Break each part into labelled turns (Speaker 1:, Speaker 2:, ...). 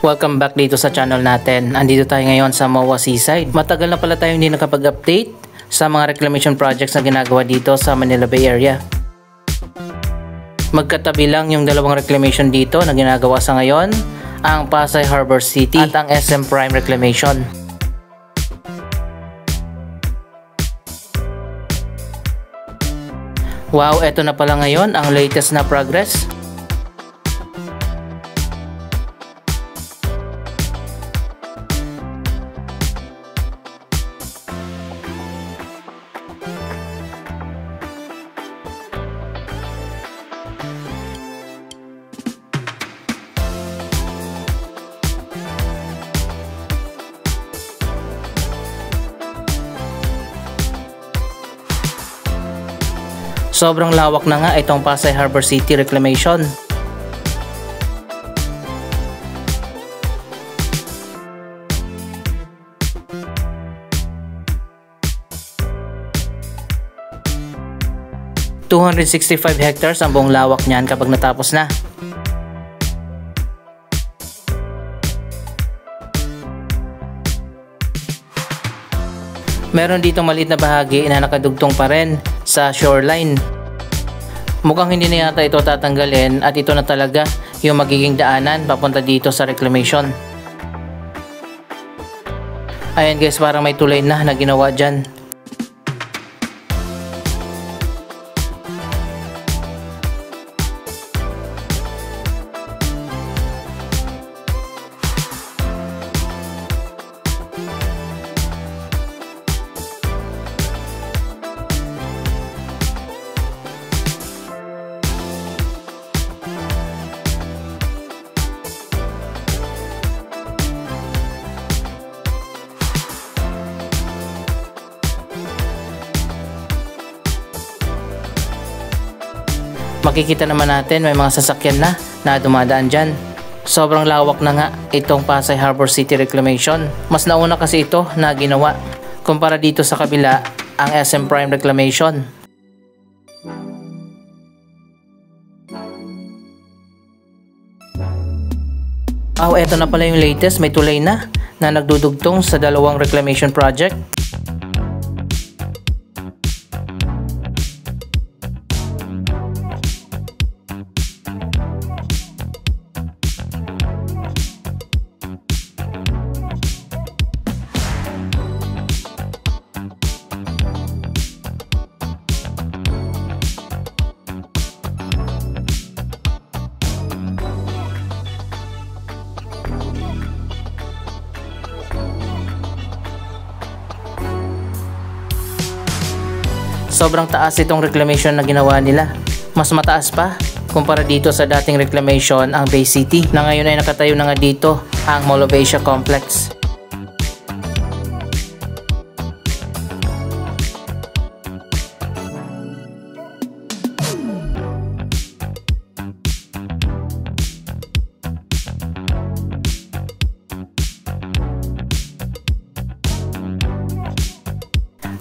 Speaker 1: Welcome back dito sa channel natin. Andito tayo ngayon sa MOA Seaside. Matagal na pala tayo hindi nakapag-update sa mga reclamation projects na ginagawa dito sa Manila Bay Area. Magkatabi lang yung dalawang reclamation dito na ginagawa sa ngayon, ang Pasay Harbor City at ang SM Prime Reclamation. Wow, eto na pala ngayon ang latest na progress. Sobrang lawak na nga itong Pasay Harbor City Reclamation. ...265 hectares ang buong lawak niyan kapag natapos na. Meron dito maliit na bahagi na nakadugtong pa rin sa shoreline. Mukhang hindi na yata ito tatanggalin at ito na talaga yung magiging daanan papunta dito sa reclamation. Ayan guys, parang may tulay na ginawa dyan. Makikita naman natin may mga sasakyan na dumadaan dyan. Sobrang lawak na nga itong Pasay Harbor City Reclamation. Mas nauna kasi ito na ginawa kumpara dito sa kabila ang SM Prime Reclamation. Oh, eto na pala yung latest. May tulay na nagdudugtong sa dalawang reclamation project. Sobrang taas itong reclamation na ginawa nila. Mas mataas pa kumpara dito sa dating reclamation ang Bay City na ngayon ay nakatayo na nga dito ang Mall of Asia Complex.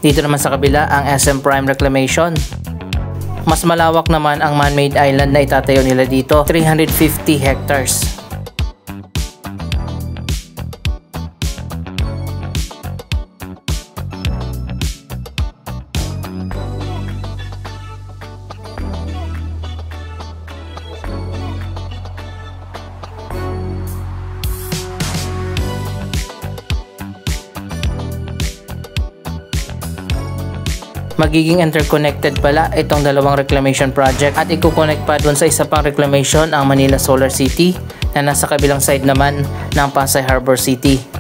Speaker 1: Dito naman sa kabila ang SM Prime Reclamation. Mas malawak naman ang man-made island na itatayo nila dito, 350 hectares. Magiging interconnected pala itong dalawang reclamation project at i-connect pa dun sa isa pang reclamation ang Manila Solar City na nasa kabilang side naman ng Pasay Harbor City.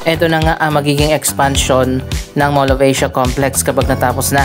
Speaker 1: Ito na nga ang magiging expansion ng Mall of Asia Complex kapag natapos na.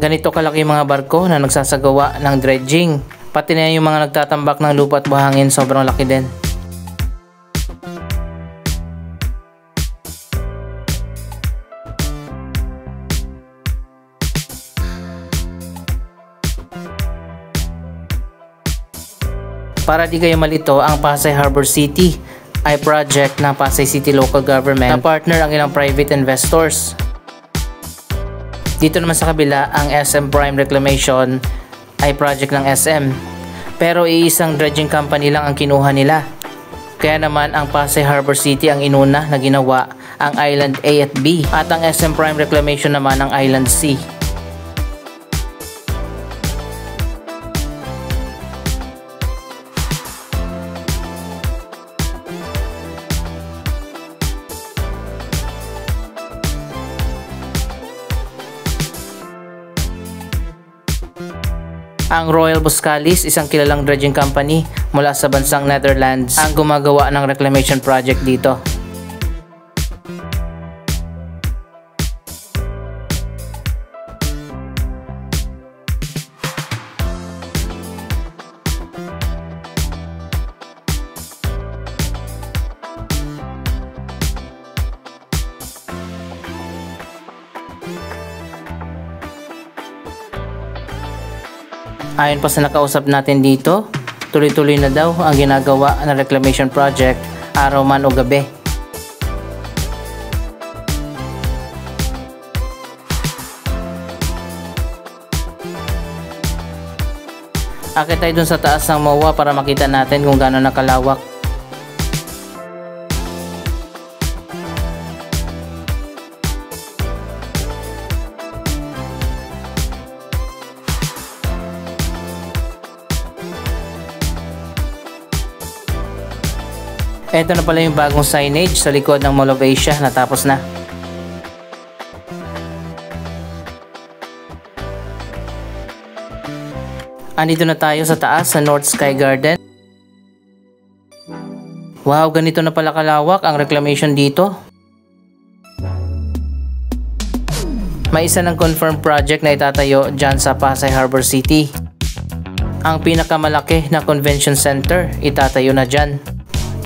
Speaker 1: Ganito kalaki yung mga barko na nagsasagawa ng dredging. Pati na yung mga nagtatambak ng lupa at buhangin, sobrang laki din. Para di kayo malito, ang Pasay Harbor City ay project ng Pasay City Local Government na partner ang ilang private investors. Dito naman sa kabila, ang SM Prime Reclamation ay project ng SM. Pero iisang dredging company lang ang kinuha nila. Kaya naman ang Pasay Harbor City ang inuna na ginawa, ang Island A at B, at ang SM Prime Reclamation naman ang Island C. Ang Royal Boskalis, isang kilalang dredging company mula sa bansang Netherlands, ang gumagawa ng reclamation project dito. Ayon pa sa nakausap natin dito, tuloy-tuloy na daw ang ginagawa ng reclamation project araw man o gabi. Akit tayo dun sa taas ng MOA para makita natin kung gaano nakalawak. Ito na pala yung bagong signage sa likod ng Mall of Asia, natapos na. Andito na tayo sa taas sa North Sky Garden. Wow, ganito na pala kalawak ang reclamation dito. May isa ng confirmed project na itatayo dyan sa Pasay Harbor City. Ang pinakamalaki na convention center itatayo na dyan,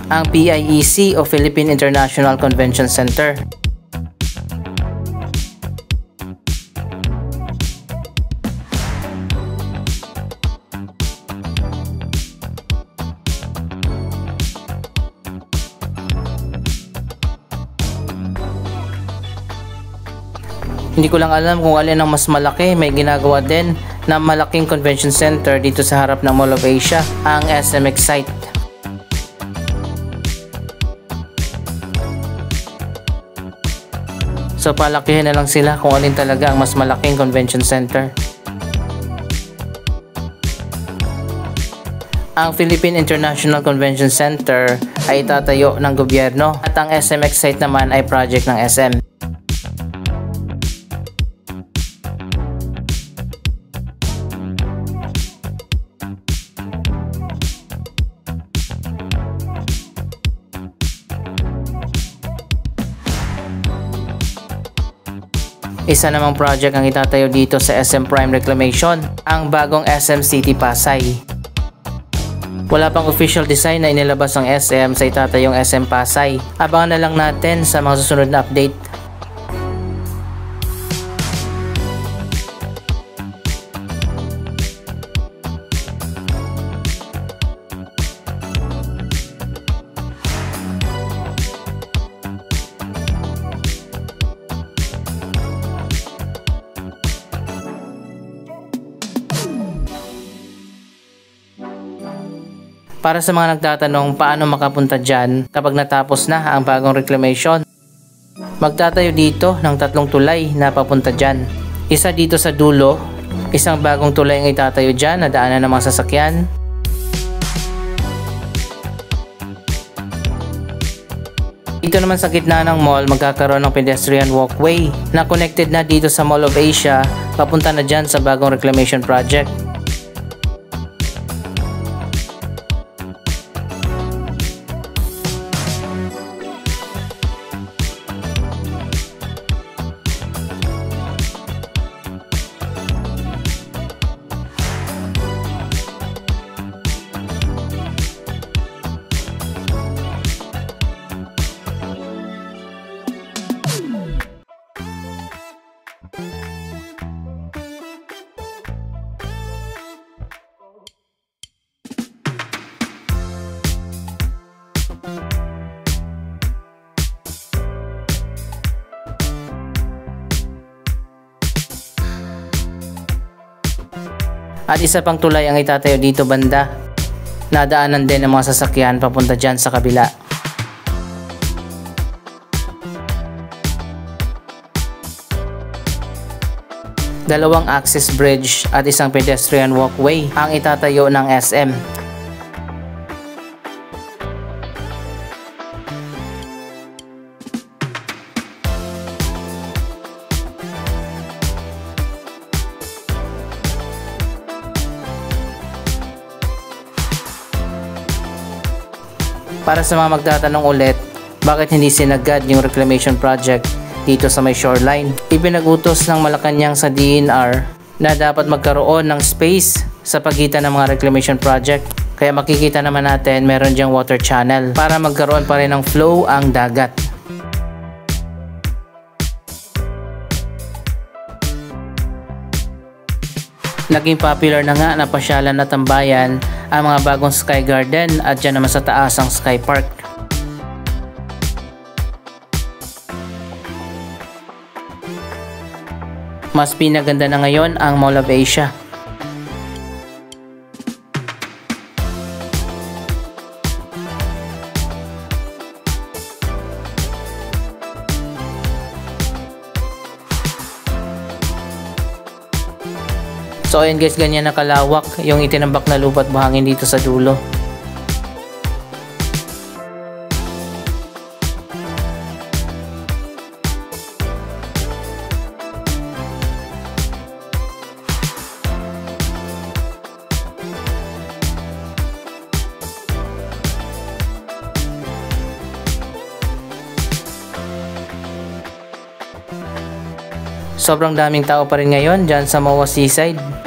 Speaker 1: ang PIEC o Philippine International Convention Center. Hindi ko lang alam kung alin ang mas malaki. May ginagawa din na malaking convention center dito sa harap ng Mall of Asia, ang SM Excite. So palakihin na lang sila kung alin talaga ang mas malaking convention center. Ang Philippine International Convention Center ay itatayo ng gobyerno at ang SM Excite naman ay project ng SM. Isa namang project ang itatayo dito sa SM Prime Reclamation, ang bagong SM City Pasay. Wala pang official design na inilabas ng SM sa itatayong SM Pasay. Abangan na lang natin sa mga susunod na update. Para sa mga nagtatanong paano makapunta dyan kapag natapos na ang bagong reclamation, magtatayo dito ng 3 tulay na papunta dyan. Isa dito sa dulo, isang bagong tulay ang itatayo dyan na daanan ng mga sasakyan. Dito naman sa gitna ng mall, magkakaroon ng pedestrian walkway na connected na dito sa Mall of Asia, papunta na dyan sa bagong reclamation project. At isa pang tulay ang itatayo dito banda. Nadaanan din ng mga sasakyan papunta dyan sa kabila. Dalawang access bridge at isang pedestrian walkway ang itatayo ng SM. Para sa mga magtatanong ulit, bakit hindi sinagad yung reclamation project dito sa may shoreline? Ipinag-utos ng Malacanang sa DNR na dapat magkaroon ng space sa pagitan ng mga reclamation project. Kaya makikita naman natin meron diyang water channel para magkaroon pa rin ng flow ang dagat. Naging popular na nga na pasyalan at tambayan ang mga bagong Sky Garden at dyan naman sa taas ang Sky Park. Mas pinaganda na ngayon ang Mall of Asia. So ayun guys, ganyan na kalawak yung itinambak na lupa at buhangin dito sa dulo. Sobrang daming tao pa rin ngayon dyan sa MOA Seaside.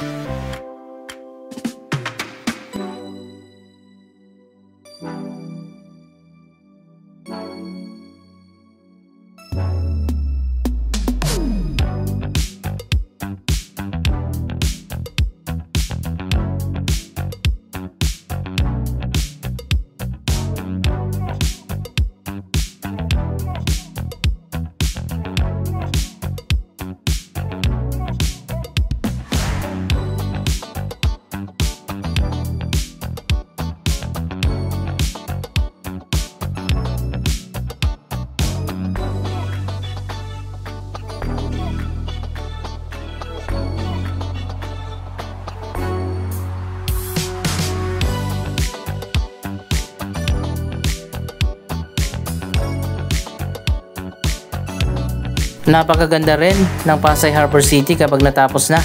Speaker 1: Napakaganda rin ng Pasay Harbor City kapag natapos na.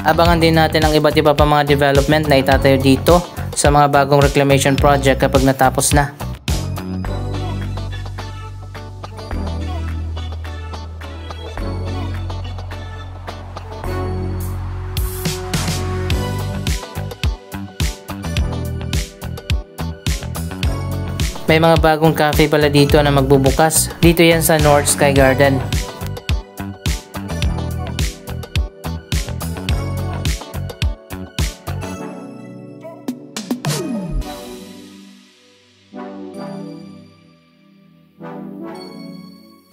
Speaker 1: Abangan din natin ang iba't iba pa mga development na itatayo dito sa mga bagong reclamation project kapag natapos na. May mga bagong cafe pala dito na magbubukas. Dito yan sa North Sky Garden.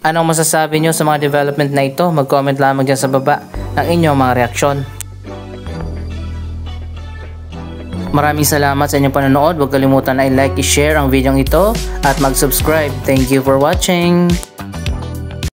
Speaker 1: Anong masasabi nyo sa mga development na ito? Mag-comment lamang dyan sa baba ng inyong mga reaksyon. Maraming salamat sa inyong panonood. Huwag kalimutan na i-like, i-share ang video ito at mag-subscribe. Thank you for watching!